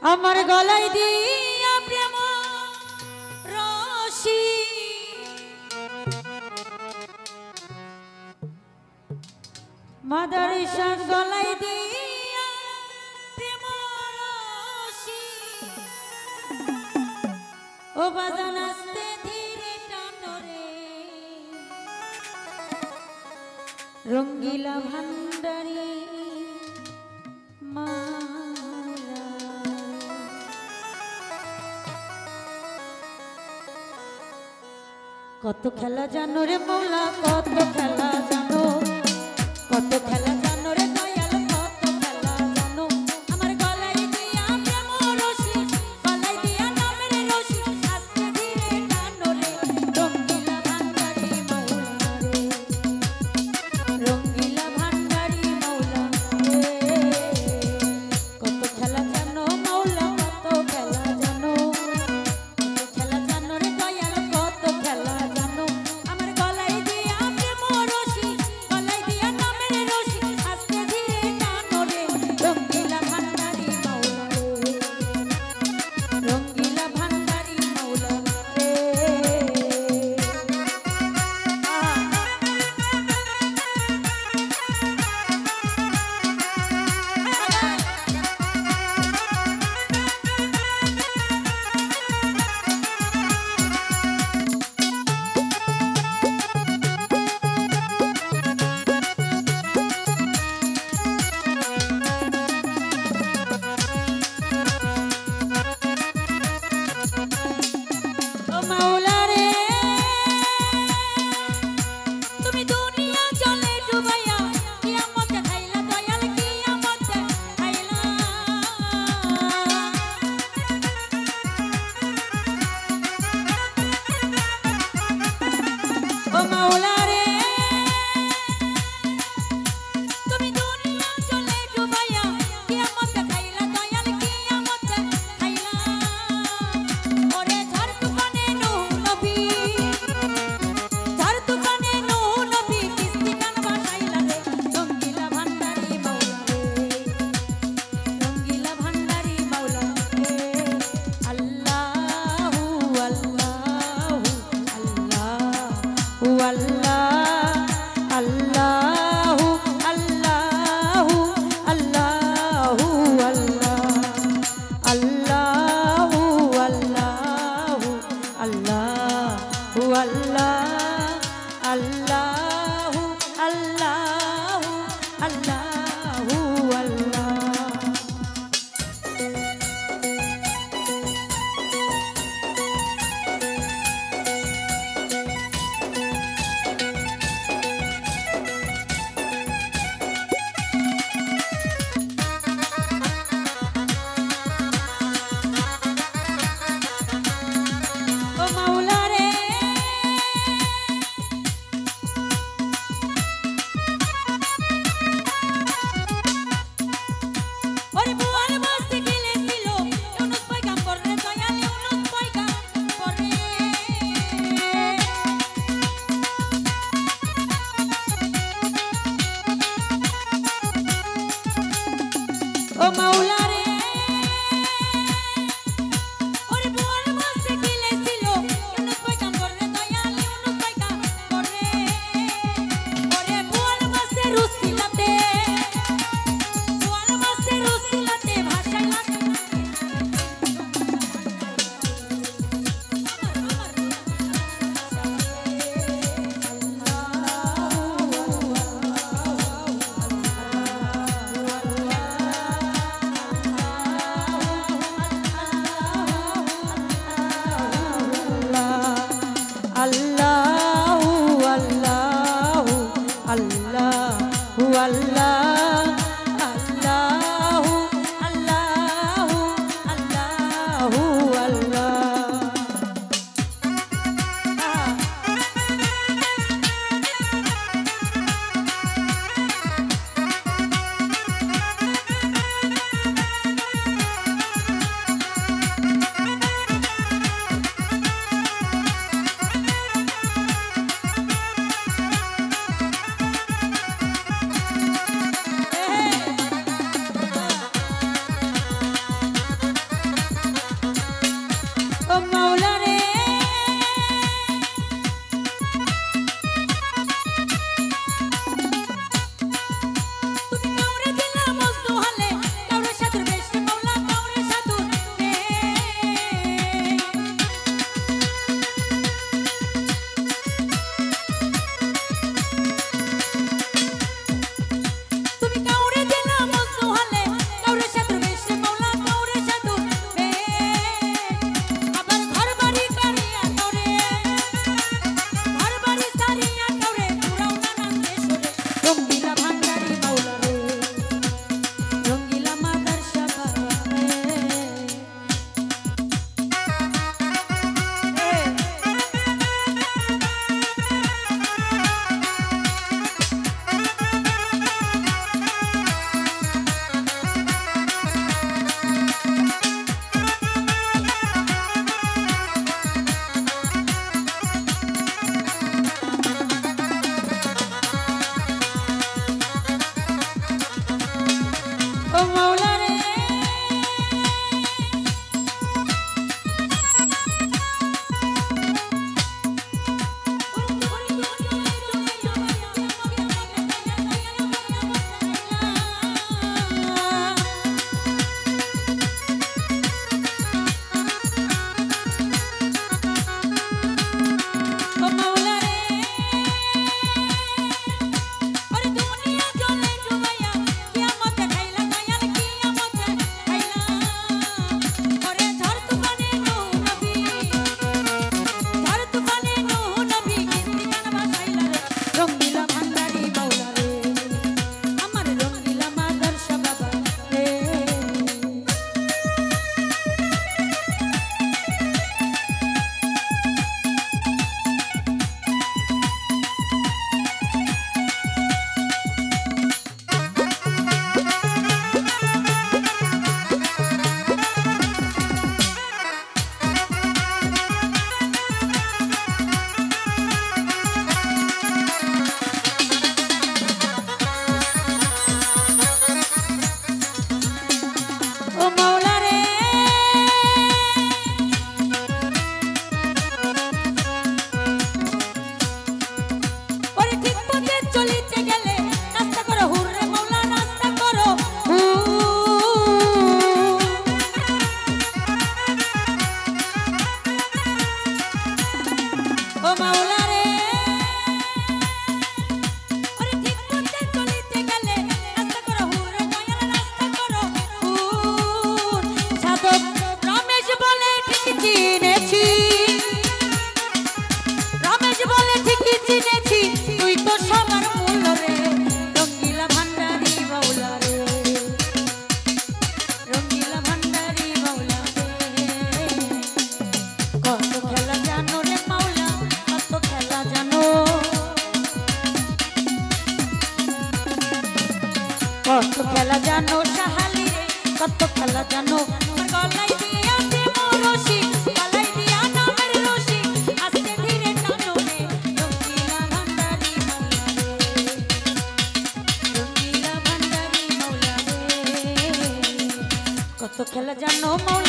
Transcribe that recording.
আমার গলায় দিয়া প্রেম রশি মাদারিশার গলায় দিয়া প্রেম রশি ও বাজান আস্তে ধীরে টানরে রঙ্গিলা ভান্ডারি কত খেলা জানো রে মৌলা কত খেলা জানো কত খেলা জানো রে দয়াল কত খেলা জানো আমার গলায় দিয়া প্রেম রশি গলায় দিয়া নামের রশি আস্তে ধীরে টানো রে রঙ্গিলা ভান্ডারি মৌলা রে রঙ্গিলা ভান্ডারি মৌলা রে কত খেলা জানো মৌলা কত খেলা জানো খেলা জানো রে দয়াল কত খেলা চিনেছি তুই তো সবার মূল রে রঙ্গিলা ভান্ডারি বাউলা রে রঙ্গিলা ভান্ডারি বাউলা রে কত খেলা জানো রে মাওলা কত খেলা জানো কত খেলা জানো সাহালি রে কত খেলা জানো গলাই দিয়া প্রেম রশি গলাই দিয়া নামের রশি আস্তে ধীরে টানো রে রঙ্গিলা ভান্ডারি মাওলা রে রঙ্গিলা ভান্ডারি মাওলা রে কত খেলা জানো মাওলা